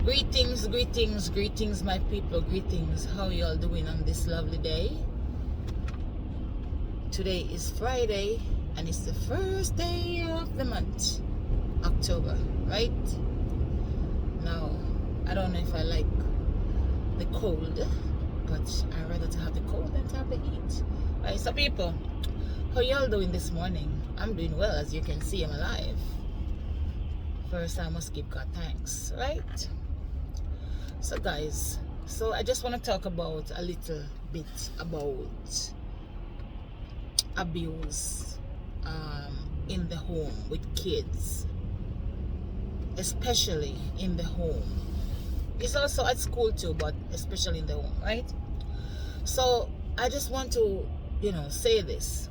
Greetings, greetings, greetings, my people. Greetings. How y'all doing on this lovely day? Today is Friday, and it's the first day of the month, October, right? Now, I don't know if I like the cold, but I'd rather to have the cold than to have the heat. Right, so people, how y'all doing this morning? I'm doing well. As you can see, I'm alive. First, I must give God thanks, right? So guys, so I just want to talk about a little bit about abuse in the home with kids, especially in the home. It's also at school too, but especially in the home, right? So I just want to, say this.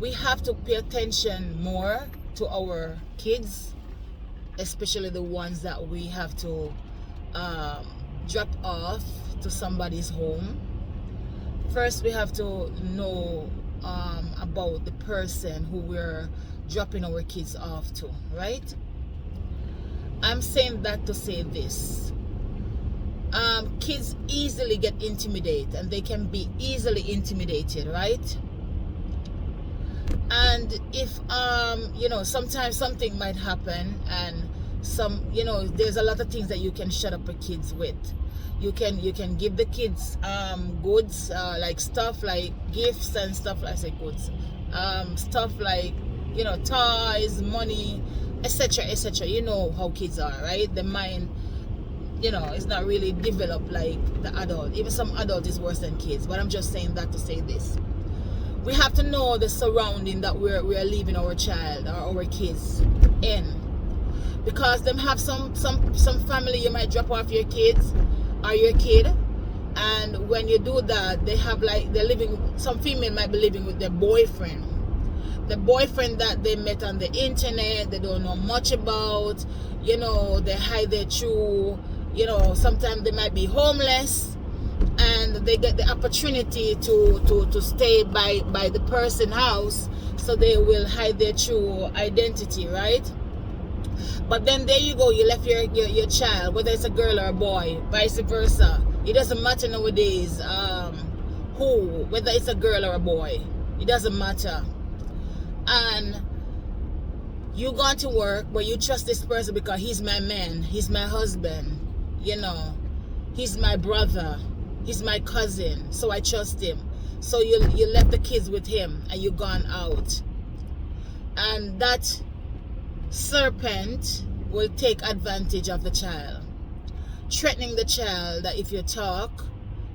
We have to pay attention more to our kids, especially the ones that we have to drop off to somebody's home. First, we have to know about the person who we're dropping our kids off to, right? I'm saying that to say this. Kids easily get intimidated, and they can be easily intimidated, right? And if sometimes something might happen, and there's a lot of things that you can shut up a kids with. You can give the kids goods, like stuff like gifts and stuff like, I say goods, stuff like toys, money, etc., etc. You know how kids are, right? The mind is not really developed like the adult. Even some adult is worse than kids, but I'm just saying that to say this. We have to know the surrounding that we're leaving our child or our kids in, because them have some family. You might drop off your kids or your kid, and when you do that, some female might be living with their boyfriend, that they met on the internet. They don't know much about, they hide their true, sometimes they might be homeless, and they get the opportunity to stay by the person's house, so they will hide their true identity, right? But then there you go, you left your child, whether it's a girl or a boy, vice versa. It doesn't matter nowadays whether it's a girl or a boy. It doesn't matter. And you gone to work, but you trust this person because he's my man, he's my husband, he's my brother, he's my cousin, so I trust him. So you left the kids with him, and you gone out. And that serpent will take advantage of the child, threatening the child that if you talk,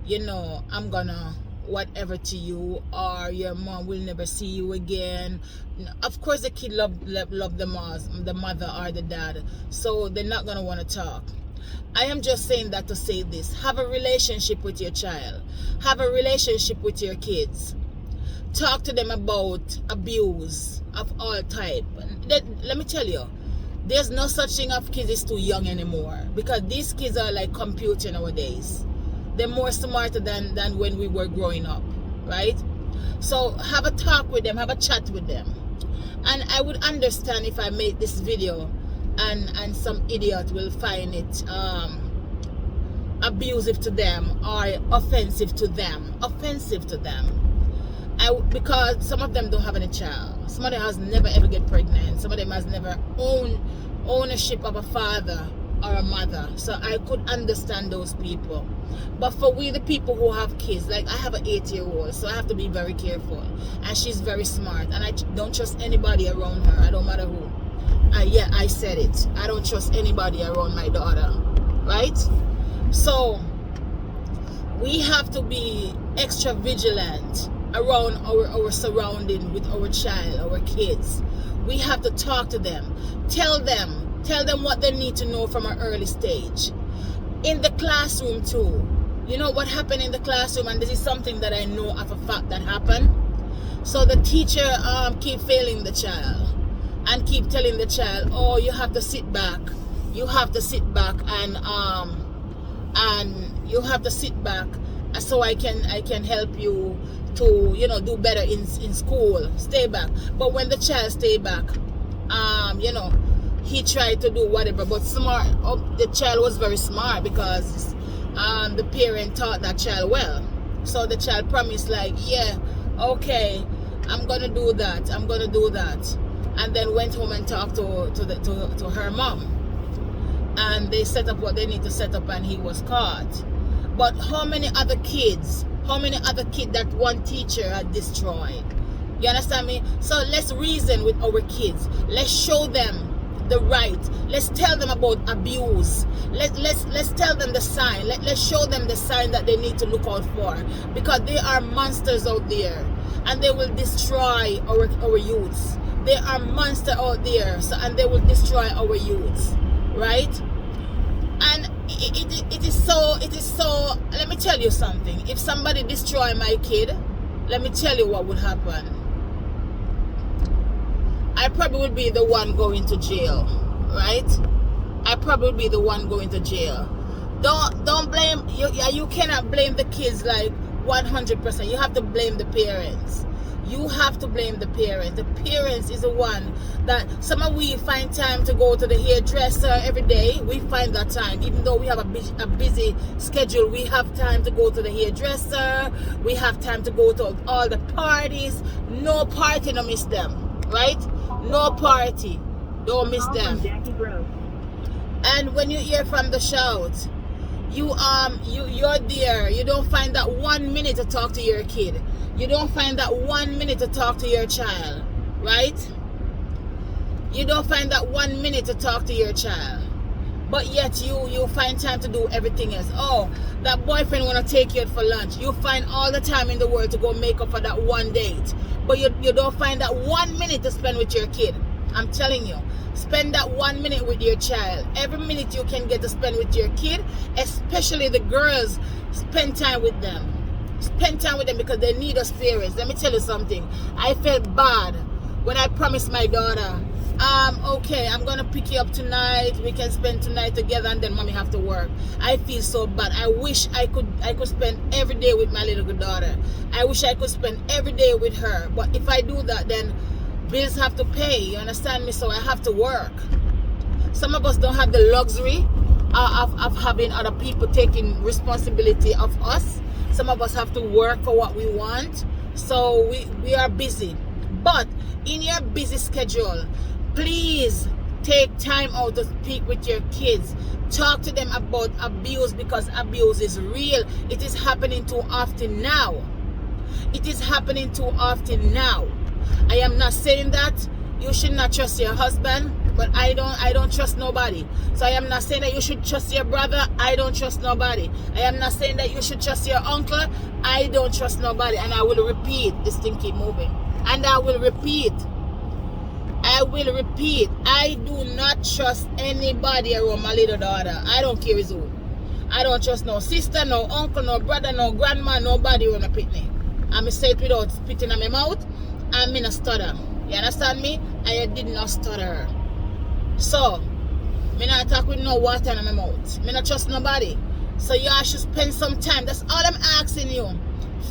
I'm gonna whatever to you, or your mom will never see you again. Of course, the kid love the mother or the dad, so they're not gonna want to talk. I am just saying that to say this. Have a relationship with your child. Have a relationship with your kids. Talk to them about abuse of all type. Let me tell you, there's no such thing of kids is too young anymore, because these kids are like computer nowadays. They're more smarter than when we were growing up, right? So have a talk with them, have a chat with them. And I would understand if I made this video and some idiot will find it abusive to them or offensive to them. Because some of them don't have any child. Some of them has never ever get pregnant. Some of them has never owned ownership of a father or a mother. So I could understand those people. But for we, the people who have kids, like I have an 8-year-old, so I have to be very careful. And she's very smart, and I don't trust anybody around her. I don't matter who. I said it. I don't trust anybody around my daughter, right? So we have to be extra vigilant around our surrounding with our child, our kids. We have to talk to them, tell them what they need to know from an early stage. In the classroom too, what happened in the classroom, and this is something that I know of a fact that happened. So the teacher keep failing the child and keep telling the child, oh, you have to sit back, and you have to sit back so I can help you to do better in school. Stay back. But when the child stay back, he tried to do whatever, but smart. Oh, the child was very smart because the parent taught that child well. So the child promised, like, yeah, okay, I'm gonna do that, I'm gonna do that, and then went home and talked to her mom, and they set up what they need to set up, and he was caught. But how many other kids that one teacher had destroyed? You understand me? So let's reason with our kids. Let's show them the right. Let's tell them about abuse. Let's tell them the sign. Let's show them the sign that they need to look out for, because there are monsters out there, and they will destroy our youths. There are monsters out there, and they will destroy our youths, right? And it is so. Let me tell you something. If somebody destroy my kid, let me tell you what would happen. I probably would be the one going to jail, right? I probably would be the one going to jail. Don't blame you. You cannot blame the kids like 100%. You have to blame the parents. You have to blame the parents. The parents is the one that some of we find time to go to the hairdresser every day. We find that time, even though we have a busy schedule. We have time to go to the hairdresser. We have time to go to all the parties. No party, don't miss them, right? No party, don't miss them. And when you hear from the shout, you're there. You don't find that 1 minute to talk to your kid. You don't find that 1 minute to talk to your child, right? You don't find that 1 minute to talk to your child, but yet you find time to do everything else. Oh, that boyfriend wanna take you out for lunch. You find all the time in the world to go make up for that one date, but you don't find that 1 minute to spend with your kid. I'm telling you, spend that 1 minute with your child. Every minute you can get to spend with your kid, especially the girls, spend time with them. Spend time with them, because they need us parents. Let me tell you something. I felt bad when I promised my daughter, okay, I'm gonna pick you up tonight, we can spend tonight together, and then mommy have to work. I feel so bad. I wish I could spend every day with my little daughter. I wish I could spend every day with her, but if I do that, then bills have to pay, you understand me? So I have to work. Some of us don't have the luxury of having other people taking responsibility of us. Some of us have to work for what we want, so we are busy. But in your busy schedule, please take time out to speak with your kids. Talk to them about abuse, because abuse is real. It is happening too often now. It is happening too often now. I am not saying that you should not trust your husband, but I don't trust nobody. So I am not saying that you should trust your brother. I don't trust nobody. I am not saying that you should trust your uncle. I don't trust nobody. And I will repeat, this thing keep moving, and I will repeat, I do not trust anybody around my little daughter. I don't care who. I don't trust no sister, no uncle, no brother, no grandma, nobody around a pitney. I'm say it without spitting in my mouth. I'm in a stutter. You understand me? I did not stutter. So, me not talk with no water in my mouth. Me not trust nobody. So you should spend some time. That's all I'm asking you.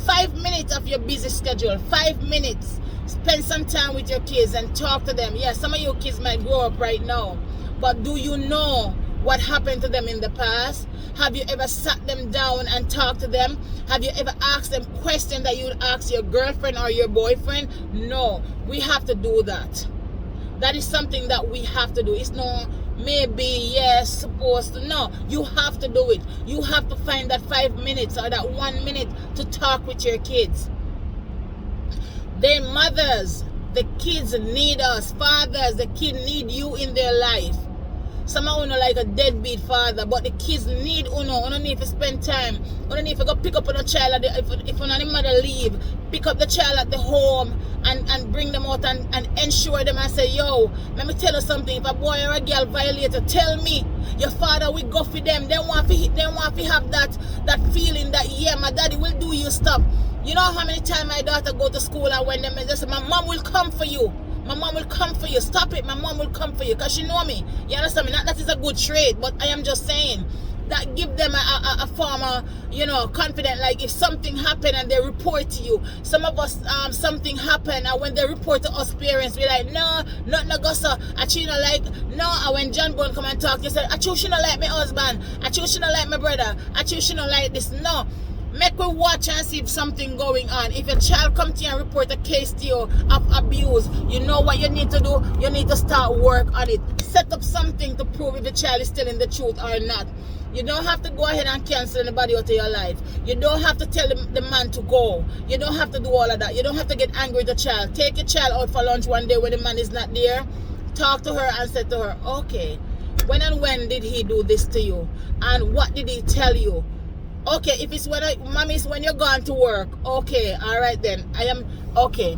5 minutes of your busy schedule. 5 minutes. Spend some time with your kids and talk to them. Yeah, some of your kids might grow up right now, but do you know what happened to them in the past? Have you ever sat them down and talked to them? Have you ever asked them questions that you would ask your girlfriend or your boyfriend? No, we have to do that. That is something that we have to do. It's no maybe, yes, supposed to. No, you have to do it. You have to find that 5 minutes or that 1 minute to talk with your kids. Then mothers, the kids need us. Fathers, the kids need you in their life. Some of you like a deadbeat father, but the kids need uno. Uno need to spend time. Uno need to go pick up on a child. If the mother leave, pick up the child at the home and bring them out and ensure them and say, yo, let me tell you something. If a boy or a girl violate you, tell me. Your father will go for them. They want to have that feeling that, yeah, my daddy will do you stuff. You know how many times my daughter go to school and when they say, my mom will come for you. My mom will come for you. Stop it. My mom will come for you, because she know me. You understand me? Not that is a good trait, but I am just saying that give them a form of, you know, confident. Like if something happened and they report to you, some of us something happened and when they report to us parents, we're like, no, not Nagosa. I choose not like, no. And when John Brown come and talk, you say, I choose not like my husband, I choose not like my brother, I choose not like this. No. Make we watch and see if something going on. If a child come to you and report a case to you of abuse, you know what you need to do? You need to start work on it. Set up something to prove if the child is telling the truth or not. You don't have to go ahead and cancel anybody out of your life. You don't have to tell the man to go. You don't have to do all of that. You don't have to get angry with the child. Take your child out for lunch one day when the man is not there. Talk to her and say to her, okay, when and when did he do this to you? And what did he tell you? Okay, if it's when mommy's when you're gone to work, okay, all right then. I am okay.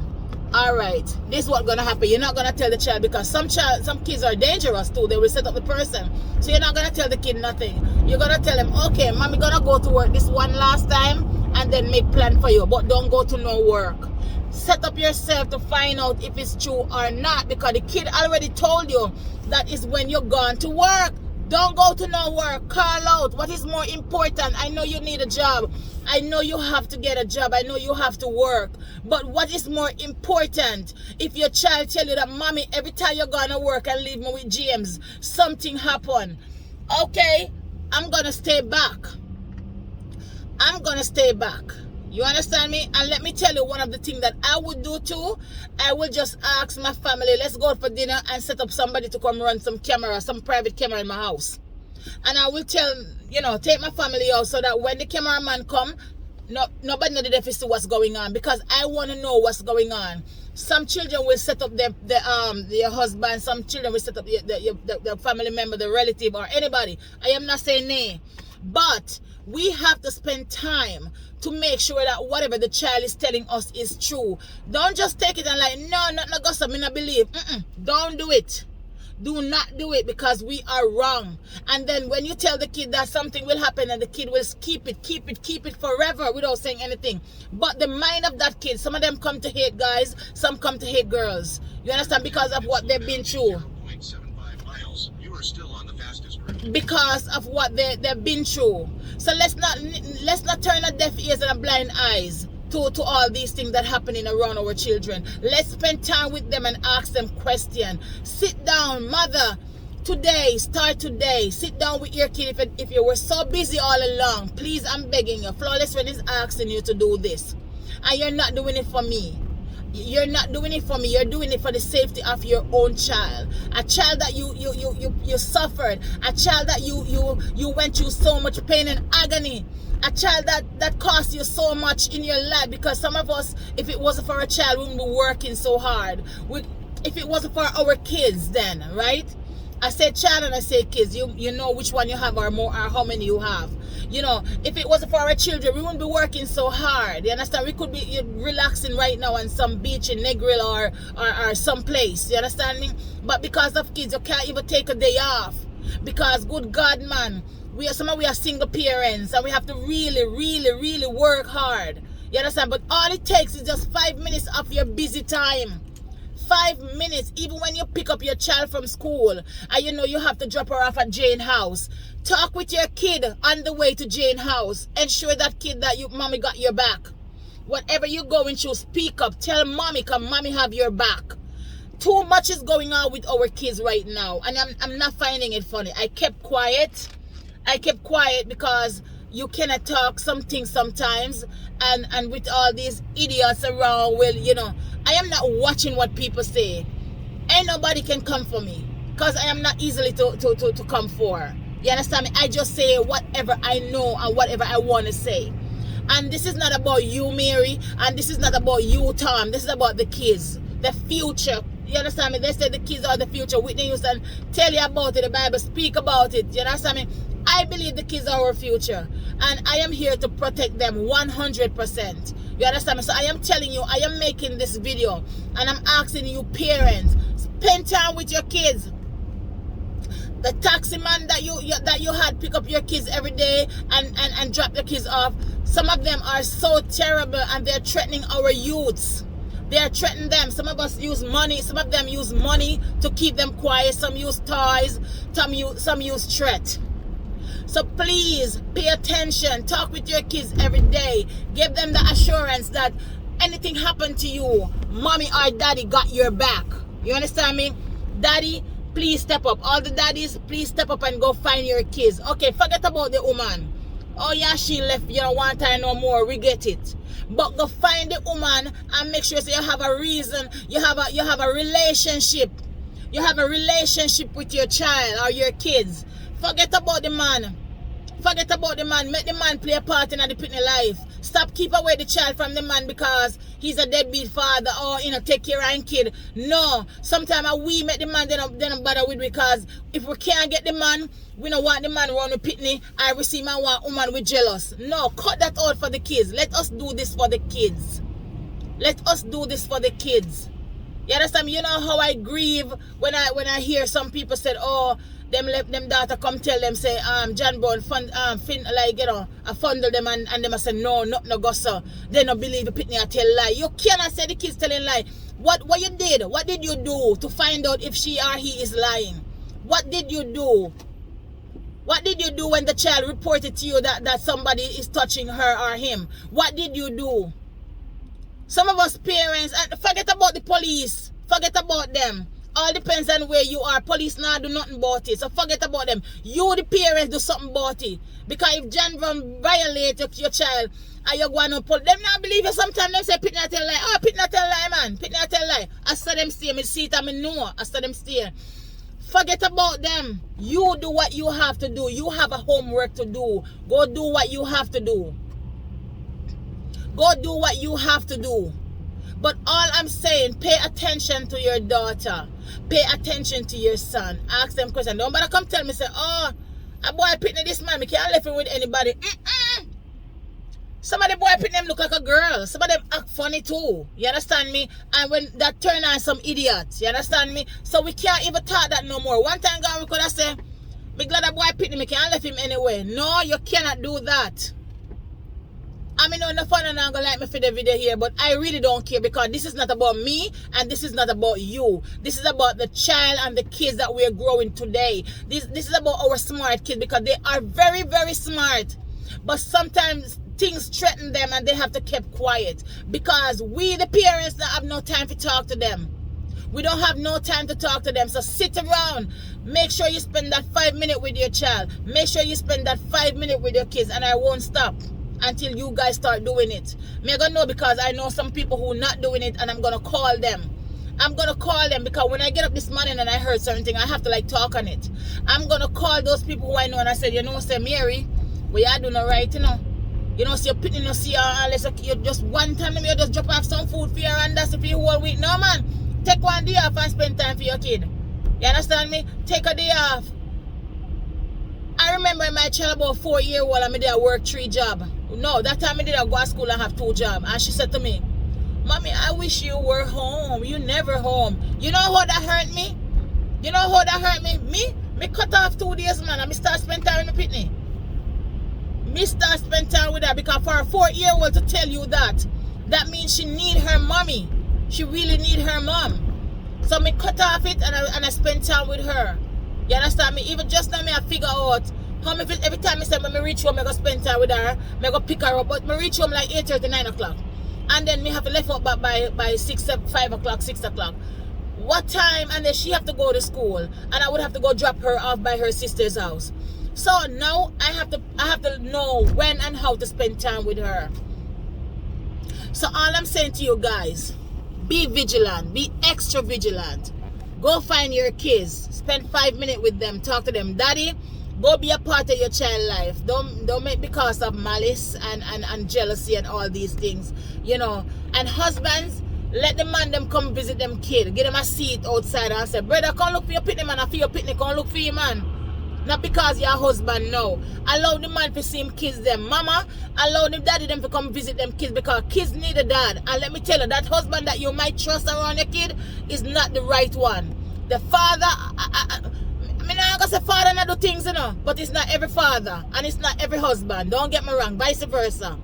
All right, this is what's gonna happen. You're not gonna tell the child because some kids are dangerous too. They will set up the person, so you're not gonna tell the kid nothing. You're gonna tell them, okay, mommy gonna go to work this one last time, and then make plan for you, but don't go to no work. Set up yourself to find out if it's true or not, because the kid already told you that is when you're gone to work. Don't go to no work. Call out. What is more important? I know you need a job. I know you have to get a job. I know you have to work. But what is more important? If your child tell you that, mommy, every time you're gonna work and leave me with James, something happened. Okay, I'm gonna stay back. I'm gonna stay back. You understand me? And let me tell you one of the things that I would do too. I would just ask my family, let's go out for dinner and set up somebody to come run some camera, some private camera in my house. And I will tell, you know, take my family out so that when the cameraman come, nobody knows if see what's going on, because I want to know what's going on. Some children will set up their husband. Some children will set up the family member, the relative, or anybody. I am not saying nay. But we have to spend time to make sure that whatever the child is telling us is true. Don't just take it and like, no, not gossip, me not believe. Don't do it. Do not do it, because we are wrong. And then when you tell the kid that something will happen and the kid will keep it forever without saying anything. But the mind of that kid, some of them come to hate guys, some come to hate girls. You understand? Because of what they've been through. Because of what they've been through. So let's not turn a deaf ears and a blind eyes to all these things that happening around our children. Let's spend time with them and ask them questions. Sit down, mother. Start today. Sit down with your kid. If you were so busy all along, please, I'm begging you. Flawless Friend is asking you to do this, and you're not doing it for me. You're not doing it for me. You're doing it for the safety of your own child. A child that you suffered. A child that you went through so much pain and agony. A child that cost you so much in your life. Because some of us, if it wasn't for a child, we wouldn't be working so hard. If it wasn't for our kids then, right? I say child and I say kids. You know which one you have or how many you have. You know, if it wasn't for our children, we wouldn't be working so hard. You understand? We could be relaxing right now on some beach in Negril or some place. You understand me? But because of kids, you can't even take a day off. Because, good God, man, we are single parents and we have to really work hard. You understand? But all it takes is just 5 minutes of your busy time. 5 minutes, even when you pick up your child from school and you know you have to drop her off at Jane house. Talk with your kid on the way to Jane house. Ensure that kid that mommy got your back. Whatever you're going through, speak up. Tell mommy, come mommy have your back. Too much is going on with our kids right now, and I'm not finding it funny. I kept quiet because you cannot talk something sometimes, and with all these idiots around, well, you know, I am not watching what people say. Ain't nobody can come for me, because I am not easily to come for. You understand me? I just say whatever I know and whatever I want to say. And this is not about you, Mary, and this is not about you, Tom. This is about the kids, the future. You understand me? They say the kids are the future. Whitney Houston tell you about it. The Bible speak about it. You understand me? I believe the kids are our future, and I am here to protect them 100%. You understand me? So I am telling you, I am making this video, and I'm asking you parents, spend time with your kids. The taxi man that you had pick up your kids every day and drop your kids off, some of them are so terrible, and they're threatening our youths. They're threatening them. Some of us use money. Some of them use money to keep them quiet. Some use toys. Some use threat. So please pay attention. Talk with your kids every day. Give them the assurance that anything happened to you, mommy or daddy got your back. You understand me? Daddy, please step up. All the daddies, please step up and go find your kids. Okay, forget about the woman. Oh yeah, she left, you don't want her no more. We get it. But go find the woman and make sure you have a reason. You have a relationship. You have a relationship with your child or your kids. Forget about the man. Forget about the man. Make the man play a part in the Pitney life. Stop keep away the child from the man because he's a deadbeat father or take care of his kid. No. Sometimes we make the man they don't bother with because if we can't get the man, we don't want the man around the Pitney. I receive man want woman we jealous. No, cut that out for the kids. Let us do this for the kids. Let us do this for the kids. You understand me? You know how I grieve when I hear some people said, oh, them daughter come tell them say John Brown I fundle them and them say no go so. They don't believe the Pitney I tell lie. You cannot say the kids telling lie. What you did? What did you do to find out if she or he is lying? What did you do? What did you do when the child reported to you that somebody is touching her or him? What did you do? Some of us parents, and forget about the police. Forget about them. All depends on where you are. Police now do nothing about it. So forget about them. You, the parents, do something about it. Because if John Brown violate your child and you go on and pull them not believe you. Sometimes they say Pitney tell lie. Oh, Pitney tell lie, man. Pitney tell lie. I saw them stay. Me see it and me know. I saw them stay. Forget about them. You do what you have to do. You have a homework to do. Go do what you have to do. Go do what you have to do. But all I'm saying, pay attention to your daughter. Pay attention to your son. Ask them questions. Don't bother come tell me, say, oh, a boy Pitney this man, me can't left him with anybody. Some of the boy Pitney them look like a girl. Some of them act funny too. You understand me? And when that turn on some idiots. You understand me? So we can't even talk that no more. One time God we could have said, me glad a boy Pitney, me can't left him anyway. No, you cannot do that. I mean, no fun and I'm gonna like me for the video here, but I really don't care because this is not about me and this is not about you. This is about the child and the kids that we're growing today. This is about our smart kids because they are very, very smart. But sometimes things threaten them and they have to keep quiet because we, the parents, don't have no time to talk to them. We don't have no time to talk to them. So sit around. Make sure you spend that 5 minutes with your child. Make sure you spend that 5 minutes with your kids, and I won't stop until you guys start doing it. Me gonna know because I know some people who are not doing it, and I'm gonna call them. I'm gonna call them because when I get up this morning and I heard something, I have to talk on it. I'm gonna call those people who I know and I said, say Mary, what you doing right, so you're picking no see unless you just one time you just drop off some food for your and that's for your whole week. No man, take one day off and spend time for your kid. You understand me? Take a day off. I remember my child about 4-year-old and I did work 3 jobs. No, that time I did go to school and have 2 jobs. And she said to me, Mommy, I wish you were home. You never home. You know how that hurt me? You know how that hurt me? Me cut off 2 days, man, and me start spend time with my Pitney. Me start spend time with her because for a 4-year-old to tell you that means she need her mommy. She really need her mom. So me cut off it and I spend time with her. You understand me? Even just now me I figure out how me feel every time I say when me reach home I go spend time with her, I go pick her up, but me reach home like 8:30, 9 o'clock. And then me have to left out back by 6, 5 o'clock, 6 o'clock. What time? And then she have to go to school and I would have to go drop her off by her sister's house. So now I have to know when and how to spend time with her. So all I'm saying to you guys, be vigilant, be extra vigilant. Go find your kids, spend 5 minutes with them, talk to them. Daddy, go be a part of your child life. Don't make because of malice and jealousy and all these things, And husbands, let the man them come visit them kid. Get them a seat outside and say, brother, come look for your Pitney, man. I feel your Pitney, come look for you, man. Not because your husband, no. Allow the man to see him kids them. Mama, allow the daddy them to come visit them kids because kids need a dad. And let me tell you, that husband that you might trust around your kid is not the right one. The father, I mean, I'm going to say father not do things, but it's not every father and it's not every husband. Don't get me wrong, vice versa.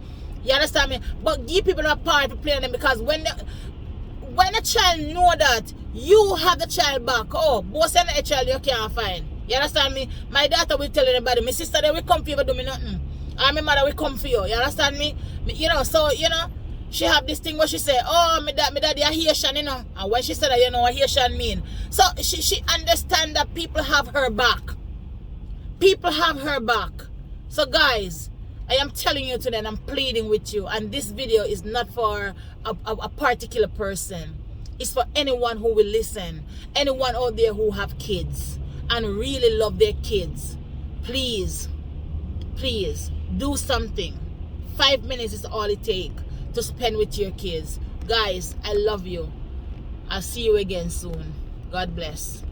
You understand me? But give people a part to play on them because when a child know that you have the child back, oh, both send a child you can't find. You understand me? My daughter will tell anybody, my sister they will come for you, but do me nothing. And my mother will come for you. You understand me? You know, so you know, she have this thing where she say, oh, my daddy a Haitian, you know. And when she said that, you know what Haitian mean. So she understand that people have her back. People have her back. So guys, I am telling you today and I'm pleading with you. And this video is not for a particular person. It's for anyone who will listen. Anyone out there who have kids and really love their kids. Please, please do something. 5 minutes is all it takes to spend with your kids. Guys, I love you. I'll see you again soon. God bless.